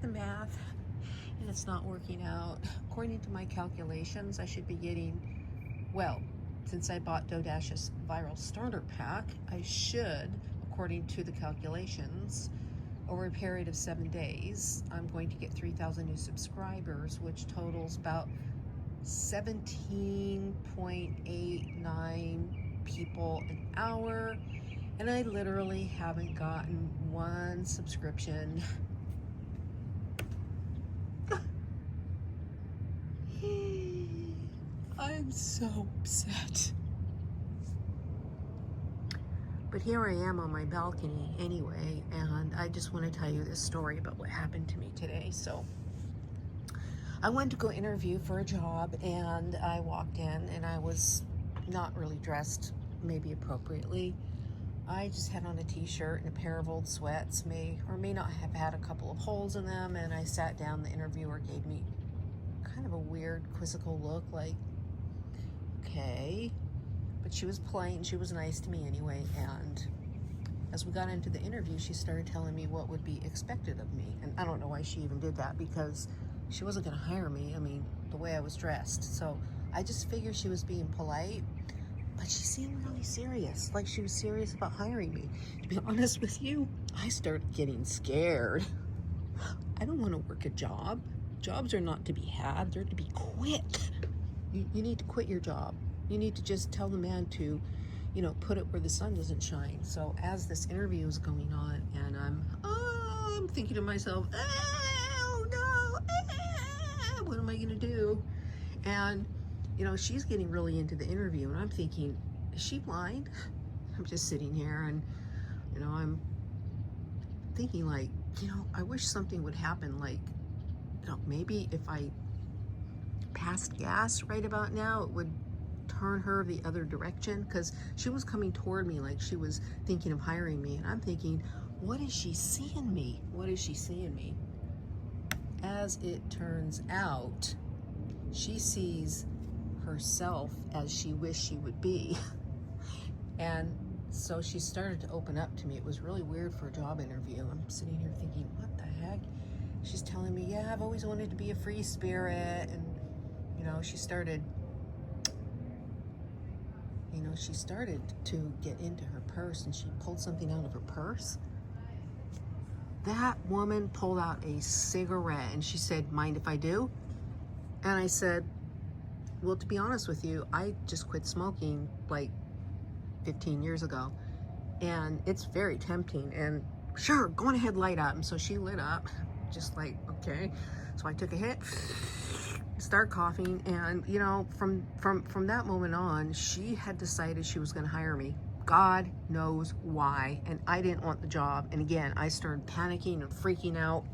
the math and it's not working out. According to my calculations, I should be getting, well, since I bought DoDash's viral starter pack, I should, according to the calculations, over a period of 7 days, I'm going to get 3,000 new subscribers, which totals about 17.89 people an hour. And I literally haven't gotten one subscription. I'm so upset. But here I am on my balcony anyway, and I just want to tell you this story about what happened to me today. So I went to go interview for a job, and I walked in and I was not really dressed maybe appropriately. I just had on a t-shirt and a pair of old sweats, may or may not have had a couple of holes in them, and I sat down. The interviewer gave me kind of a weird quizzical look, like, okay. But she was polite and she was nice to me anyway, and as we got into the interview, she started telling me what would be expected of me. And I don't know why she even did that, because she wasn't going to hire me, I mean, the way I was dressed. So I just figured she was being polite, but she seemed really serious, like she was serious about hiring me. To be honest with you, I started getting scared. I don't want to work a job. Jobs are not to be had, they're to be quit. You need to quit your job. You need to just tell the man to, you know, put it where the sun doesn't shine. So as this interview is going on, and I'm thinking to myself, oh no, what am I gonna do? And, you know, she's getting really into the interview, and I'm thinking, is she blind? I'm just sitting here, and, you know, I'm thinking, like, you know, I wish something would happen, like, you know, maybe if I passed gas right about now, it would turn her the other direction, because she was coming toward me like she was thinking of hiring me, and I'm thinking, what is she seeing me? What is she seeing me? As it turns out, she sees herself as she wished she would be. And so she started to open up to me. It was really weird for a job interview. I'm sitting here thinking, what the heck? She's telling me, yeah, I've always wanted to be a free spirit. And, you know, she started to get into her purse, and she pulled something out of her purse. That woman pulled out a cigarette, and she said, mind if I do? And I said, well, to be honest with you, I just quit smoking like 15 years ago, and it's very tempting, and sure, go on ahead, light up. And so she lit up, just like, okay. So I took a hit, start coughing, and, you know, from that moment on, she had decided she was going to hire me. God knows why. And I didn't want the job. And again, I started panicking and freaking out,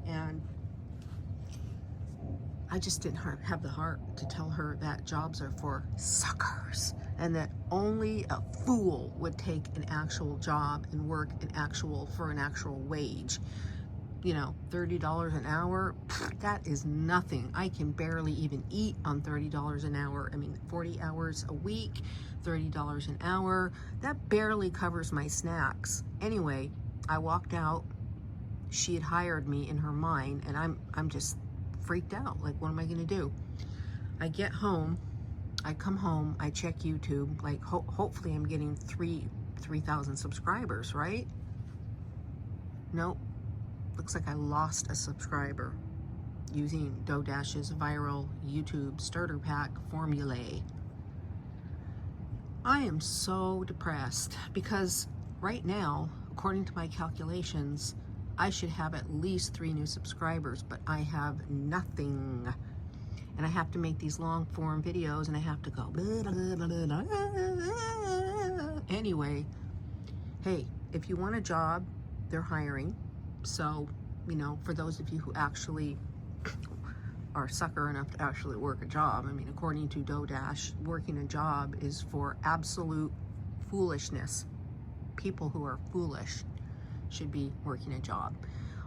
and I just didn't have the heart to tell her that jobs are for suckers, and that only a fool would take an actual job and work for an actual wage. You know, $30 an hour, that is nothing. I can barely even eat on $30 an hour. I mean, 40 hours a week, $30 an hour, that barely covers my snacks. Anyway, I walked out. She had hired me in her mind, and I'm just freaked out. Like, what am I gonna do? I get home, I come home, I check YouTube, like, hopefully I'm getting 3,000 subscribers, right? Nope. Looks like I lost a subscriber using DoDash's viral YouTube starter pack formulae. I am so depressed, because right now, according to my calculations, I should have at least 3 new subscribers, but I have nothing. And I have to make these long form videos, and I have to go blah, blah, blah, blah. Anyway, hey, if you want a job, they're hiring. So, you know, for those of you who actually are sucker enough to actually work a job, I mean, according to DoDash, working a job is for absolute foolishness. People who are foolish should be working a job.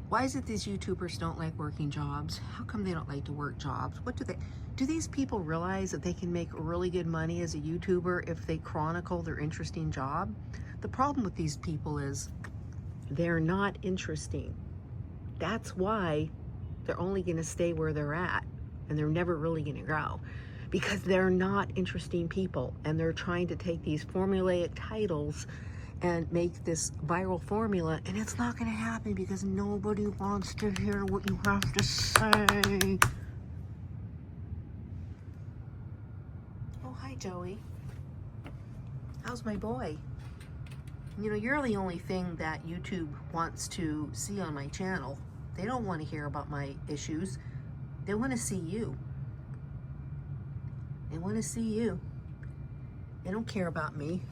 Why is it these YouTubers don't like working jobs? How come they don't like to work jobs? What do these people realize that they can make really good money as a YouTuber if they chronicle their interesting job? The problem with these people is they're not interesting. That's why they're only going to stay where they're at, and they're never really going to grow, because they're not interesting people, and they're trying to take these formulaic titles and make this viral formula, and it's not going to happen because nobody wants to hear what you have to say. Oh, hi, Joey. How's my boy? You know, you're the only thing that YouTube wants to see on my channel. They don't want to hear about my issues. They want to see you. They want to see you. They don't care about me.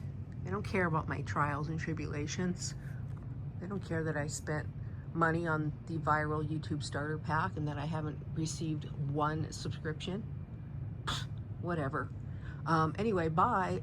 They don't care about my trials and tribulations. They don't care that I spent money on the viral YouTube starter pack and that I haven't received one subscription. Whatever. Anyway, bye.